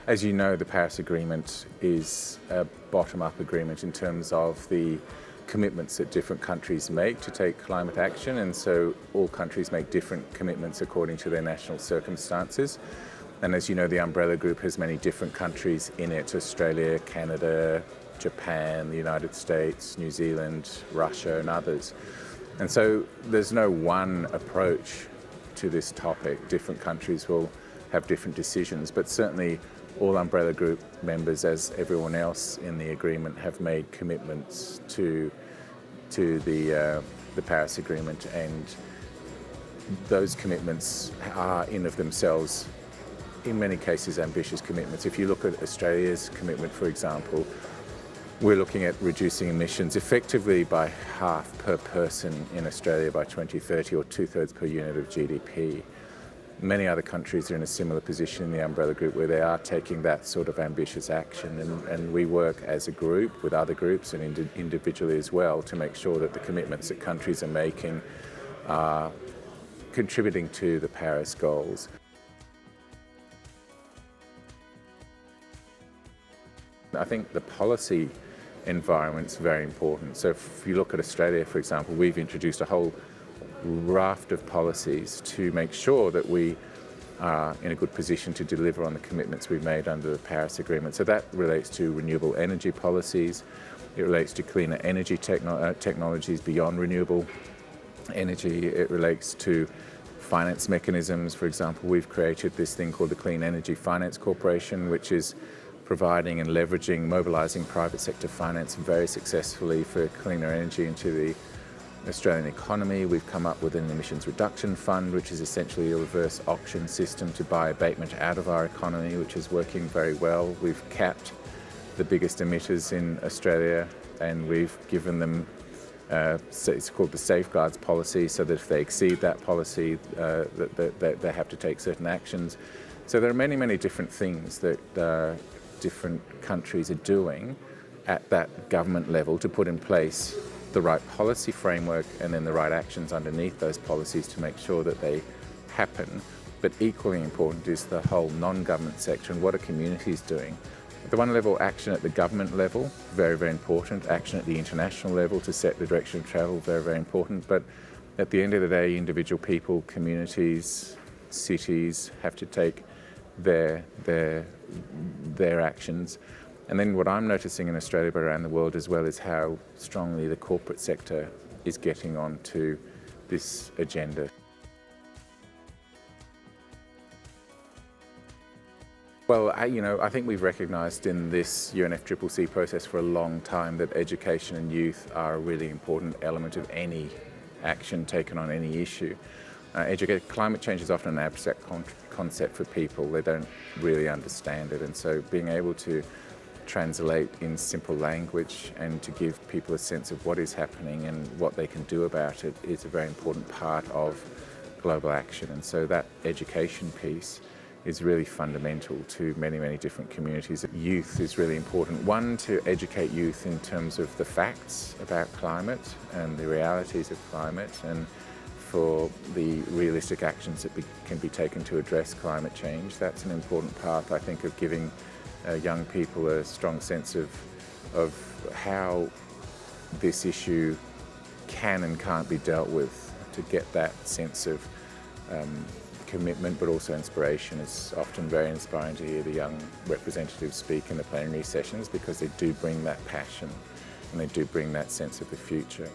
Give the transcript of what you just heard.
As you know, the Paris Agreement is a bottom-up agreement in terms of the commitments that different countries make to take climate action, and so all countries make different commitments according to their national circumstances. And as you know, the umbrella group has many different countries in it: Australia, Canada, Japan, the United States, New Zealand, Russia and others. And so there's no one approach to this topic. Different countries will have different decisions, but certainly all umbrella group members, as everyone else in the agreement, have made commitments to the Paris Agreement, and those commitments are in of themselves, in many cases, ambitious commitments. If you look at Australia's commitment, for example, we're looking at reducing emissions effectively by half per person in Australia by 2030, or 2/3 per unit of GDP. Many other countries are in a similar position in the umbrella group where they are taking that sort of ambitious action, and we work as a group with other groups and individually as well to make sure that the commitments that countries are making are contributing to the Paris goals. I think the policy environment is very important. So if you look at Australia, for example, we've introduced a whole raft of policies to make sure that we are in a good position to deliver on the commitments we've made under the Paris Agreement. So that relates to renewable energy policies, it relates to cleaner energy technologies beyond renewable energy, it relates to finance mechanisms. For example, we've created this thing called the Clean Energy Finance Corporation, which is providing and leveraging, mobilising private sector finance very successfully for cleaner energy into the Australian economy. We've come up with an emissions reduction fund, which is essentially a reverse auction system to buy abatement out of our economy, which is working very well. We've capped the biggest emitters in Australia, and we've given them, it's called the safeguards policy, so that if they exceed that policy, that they have to take certain actions. So there are many, many different things that different countries are doing at that government level to put in place the right policy framework and then the right actions underneath those policies to make sure that they happen. But equally important is the whole non-government sector and what are communities doing. At the one level, action at the government level, very, very important. Action at the international level to set the direction of travel, very, very important. But at the end of the day, individual people, communities, cities have to take their actions. And then what I'm noticing in Australia but around the world as well is how strongly the corporate sector is getting onto this agenda. Well, I think we've recognised in this UNFCCC process for a long time that education and youth are a really important element of any action taken on any issue. Climate change is often an abstract concept for people. They don't really understand it, and so being able to translate in simple language and to give people a sense of what is happening and what they can do about it is a very important part of global action. And so that education piece is really fundamental to many, many different communities. Youth is really important. One, to educate youth in terms of the facts about climate and the realities of climate, and for the realistic actions that can be taken to address climate change. That's an important part, I think, of giving young people a strong sense of how this issue can and can't be dealt with, to get that sense of commitment but also inspiration. It's often very inspiring to hear the young representatives speak in the plenary sessions because they do bring that passion and they do bring that sense of the future.